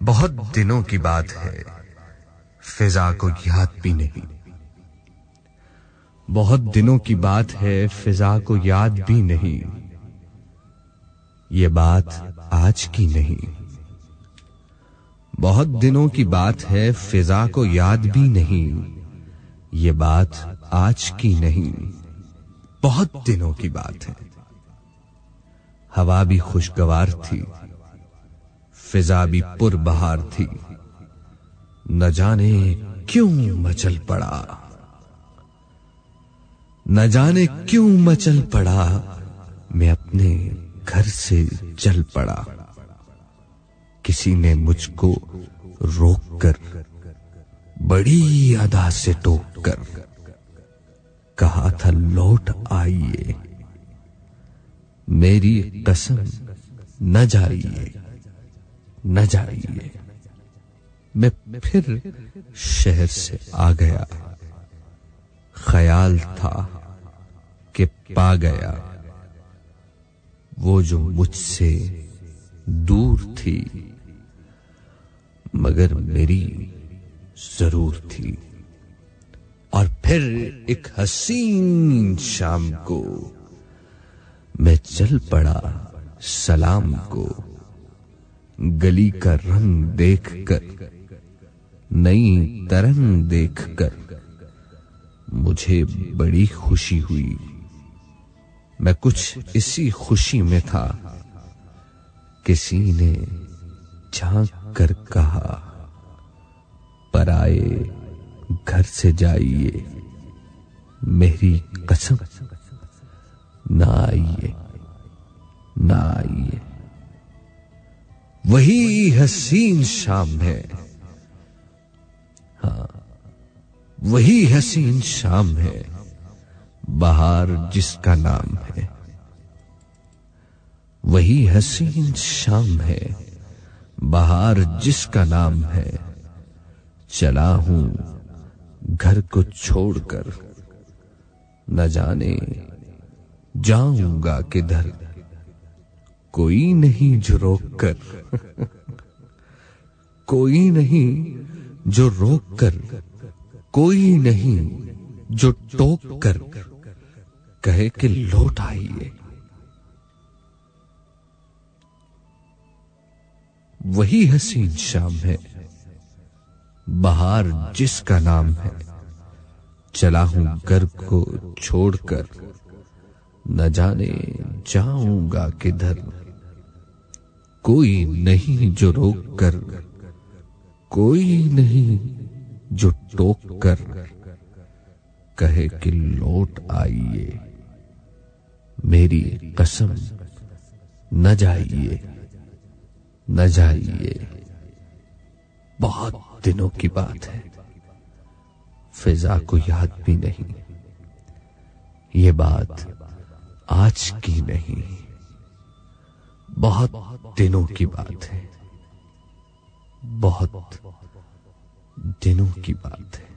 बहुत दिनों की बात है, फिजा को याद भी नहीं। बहुत दिनों की बात है, फिजा को याद भी नहीं। ये बात आज की नहीं। बहुत दिनों की बात है, फिजा को याद भी नहीं। ये बात आज की नहीं। बहुत दिनों की बात है। हवा भी खुशगवार थी, फिजा भी पुरबहार थी। न जाने क्यों मचल पड़ा, न जाने क्यों मचल पड़ा, मैं अपने घर से चल पड़ा। किसी ने मुझको रोककर, बड़ी अदा से टोककर कहा था लौट आइए, मेरी कसम न जाइए, न जाइए। मैं फिर शहर से आ गया, ख्याल था कि पा गया वो जो मुझसे दूर थी, मगर मेरी जरूर थी। और फिर एक हसीन शाम को मैं चल पड़ा सलाम को। गली का रंग देखकर, नई तरंग देखकर मुझे बड़ी खुशी हुई। मैं कुछ इसी खुशी में था, किसी ने झांक कर कहा पराए घर से जाइए, मेरी कसम ना आइए, ना आइए। वही हसीन शाम है, हाँ वही हसीन शाम है, बहार जिसका नाम है। वही हसीन शाम है, बहार जिसका नाम है। चला हूं घर को छोड़कर, न जाने जाऊंगा किधर। कोई नहीं जो रोक कर कोई नहीं जो रोक कर, कोई नहीं जो टोक कर कहे कि लौट आइए। वही हसीन शाम है, बहार जिसका नाम है। चला हूं घर को छोड़कर, न जाने जाऊंगा किधर। कोई नहीं जो रोक कर, कोई नहीं जो टोक कर कहे कि लौट आइए, मेरी कसम न जाइए, न जाइए। बहुत दिनों की बात है, फिजा को याद भी नहीं। ये बात आज की नहीं, बहुत दिनों की बात है, बहुत दिनों की बात है।